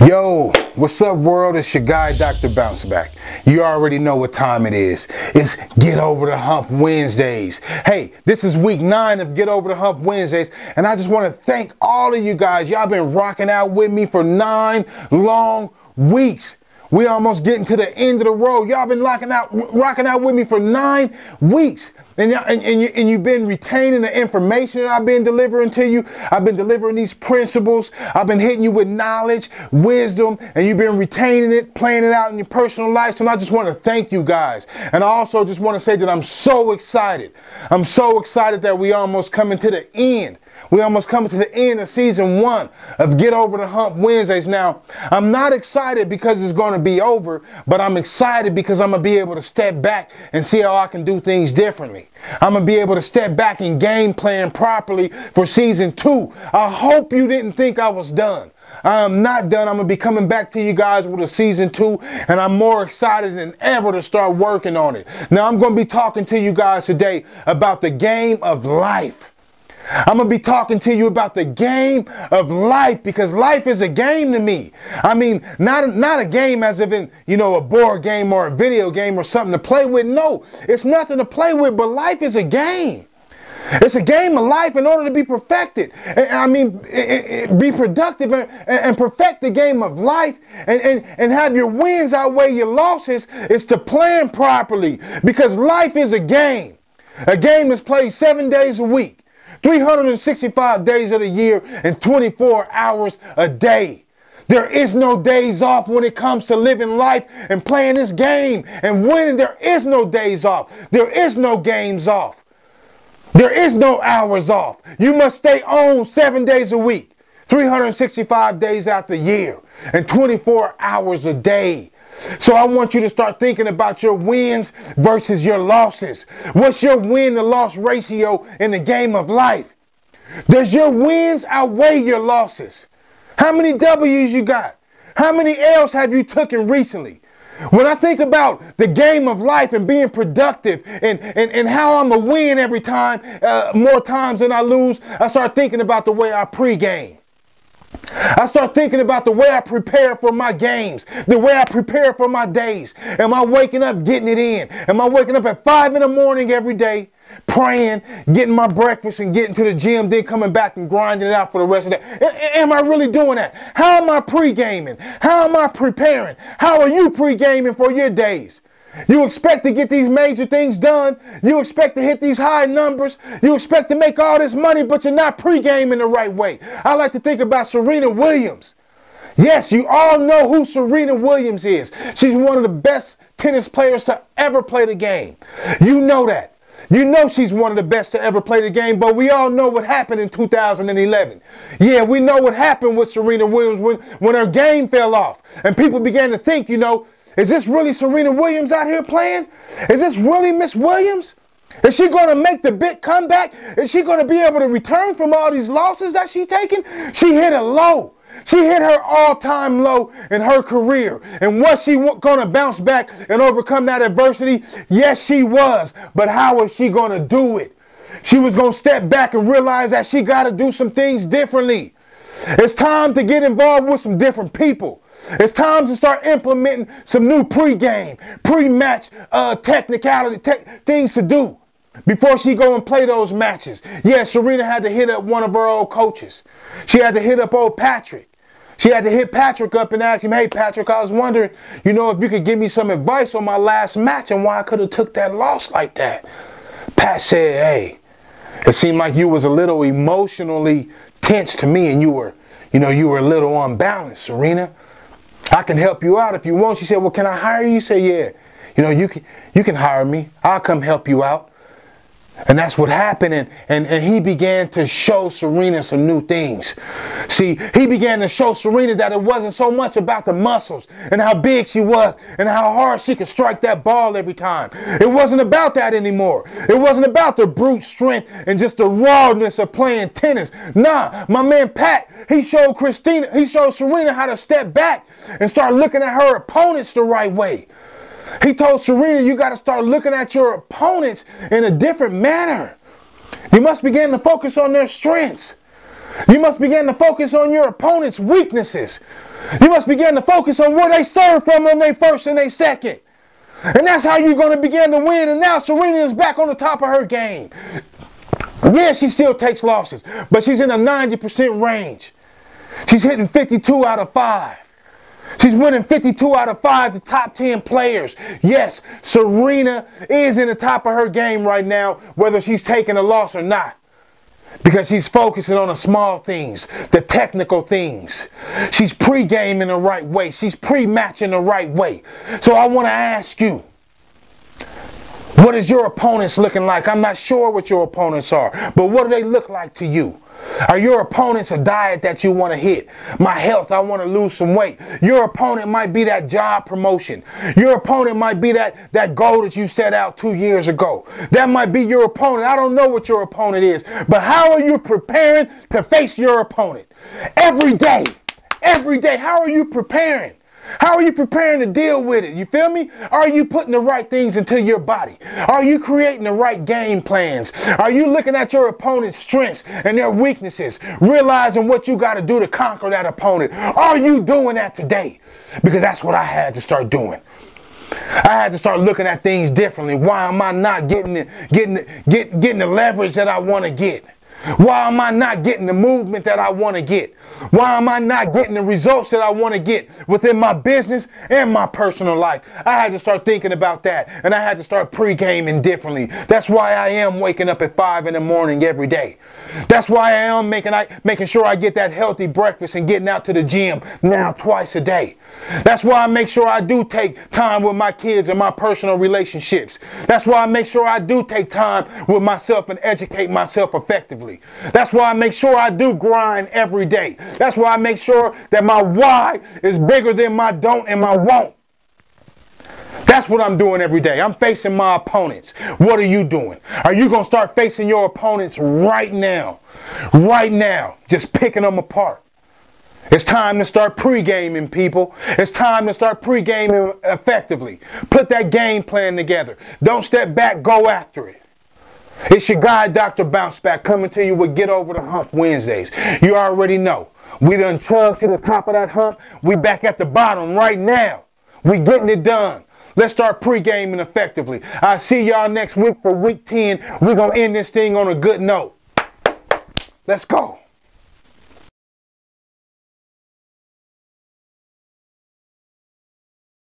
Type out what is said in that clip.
Yo, what's up world? It's your guy, Dr. Bounceback. You already know what time it is. It's Get Over the Hump Wednesdays. Hey, this is week 9 of Get Over the Hump Wednesdays, and I just want to thank all of you guys. Y'all been rocking out with me for 9 long weeks. We almost getting to the end of the road. Y'all been rocking out with me for 9 weeks. And you've been retaining the information that I've been delivering to you. I've been delivering these principles. I've been hitting you with knowledge, wisdom, and you've been retaining it, playing it out in your personal life. So I just want to thank you guys. And I also just want to say that I'm so excited. I'm so excited that we almost coming to the end. We almost coming to the end of season 1 of Get Over the Hump Wednesdays. Now, I'm not excited because it's going to be over, but I'm excited because I'm going to be able to step back and see how I can do things differently. I'm going to be able to step back and game plan properly for season 2. I hope you didn't think I was done. I am not done. I'm going to be coming back to you guys with a season 2, and I'm more excited than ever to start working on it. Now, I'm going to be talking to you guys today about the game of life. I'm going to be talking to you about the game of life, because life is a game to me. I mean, not a game as if in, a board game or a video game or something to play with. No, it's nothing to play with, but life is a game. It's a game of life in order to be perfected. Be productive and perfect the game of life and have your wins outweigh your losses is to plan properly, because life is a game. A game is played 7 days a week. 365 days of the year and 24 hours a day. There is no days off when it comes to living life and playing this game and winning. There is no days off. There is no games off. There is no hours off. You must stay on 7 days a week, 365 days out the year, and 24 hours a day. So I want you to start thinking about your wins versus your losses. What's your win to loss ratio in the game of life? Does your wins outweigh your losses? How many W's you got? How many L's have you taken recently? When I think about the game of life and being productive and how I'm a win every time, more times than I lose, I start thinking about the way I pregame. I start thinking about the way I prepare for my games, the way I prepare for my days. Am I waking up getting it in? Am I waking up at 5 in the morning every day, praying, getting my breakfast and getting to the gym, then coming back and grinding it out for the rest of the day? Am I really doing that? How am I pre-gaming? How am I preparing? How are you pre-gaming for your days? You expect to get these major things done. You expect to hit these high numbers. You expect to make all this money, but you're not pre-gaming the right way. I like to think about Serena Williams. Yes, you all know who Serena Williams is. She's one of the best tennis players to ever play the game. You know that. You know she's one of the best to ever play the game, but we all know what happened in 2011. Yeah, we know what happened with Serena Williams when her game fell off. And people began to think, is this really Serena Williams out here playing? Is this really Miss Williams? Is she going to make the big comeback? Is she going to be able to return from all these losses that she's taken? She hit a low. She hit her all-time low in her career. And was she going to bounce back and overcome that adversity? Yes, she was. But how was she going to do it? She was going to step back and realize that she got to do some things differently. It's time to get involved with some different people. It's time to start implementing some new pre-game, pre-match technicality, things to do before she go and play those matches. Yeah, Serena had to hit up one of her old coaches. She had to hit up old Patrick. She had to hit Patrick up and ask him, hey, Patrick, I was wondering, if you could give me some advice on my last match and why I could have took that loss like that. Pat said, hey, it seemed like you was a little emotionally tense to me and you were a little unbalanced, Serena. I can help you out if you want. She said, well, can I hire you? You say, yeah. You can hire me. I'll come help you out. And that's what happened. And he began to show Serena some new things. See, he began to show Serena that it wasn't so much about the muscles and how big she was and how hard she could strike that ball every time. It wasn't about that anymore. It wasn't about the brute strength and just the rawness of playing tennis. Nah, my man Pat, he showed Serena how to step back and start looking at her opponents the right way. He told Serena, you got to start looking at your opponents in a different manner. You must begin to focus on their strengths. You must begin to focus on your opponent's weaknesses. You must begin to focus on where they serve from on their first and their second. And that's how you're going to begin to win. And now Serena is back on the top of her game. Yeah, she still takes losses, but she's in a 90% range. She's hitting 52 out of 5. She's winning 52 out of 5, the top 10 players. Yes, Serena is in the top of her game right now, whether she's taking a loss or not. Because she's focusing on the small things, the technical things. She's pre-gaming the right way. She's pre-matching the right way. So I want to ask you, what is your opponents looking like? I'm not sure what your opponents are, but what do they look like to you? Are your opponents a diet that you want to hit? My health, I want to lose some weight. Your opponent might be that job promotion. Your opponent might be that goal that you set out 2 years ago. That might be your opponent. I don't know what your opponent is, but how are you preparing to face your opponent? Every day, how are you preparing? How are you preparing to deal with it? You feel me? Are you putting the right things into your body? Are you creating the right game plans? Are you looking at your opponent's strengths and their weaknesses, realizing what you got to do to conquer that opponent? Are you doing that today? Because that's what I had to start doing. I had to start looking at things differently. Why am I not getting the leverage that I want to get? Why am I not getting the movement that I want to get? Why am I not getting the results that I want to get within my business and my personal life? I had to start thinking about that, and I had to start pre-gaming differently. That's why I am waking up at 5 in the morning every day. That's why I am making sure I get that healthy breakfast and getting out to the gym now twice a day. That's why I make sure I do take time with my kids and my personal relationships. That's why I make sure I do take time with myself and educate myself effectively. That's why I make sure I do grind every day. That's why I make sure that my why is bigger than my don't and my won't. That's what I'm doing every day. I'm facing my opponents. What are you doing? Are you going to start facing your opponents right now? Right now. Just picking them apart. It's time to start pre-gaming, people. It's time to start pre-gaming effectively. Put that game plan together. Don't step back, go after it. It's your guy, Dr. Bounce Back, coming to you with Get Over the Hump Wednesdays. You already know. We done chugged to the top of that hump. We back at the bottom right now. We getting it done. Let's start pre-gaming effectively. I'll see y'all next week for week 10. We're going to end this thing on a good note. Let's go.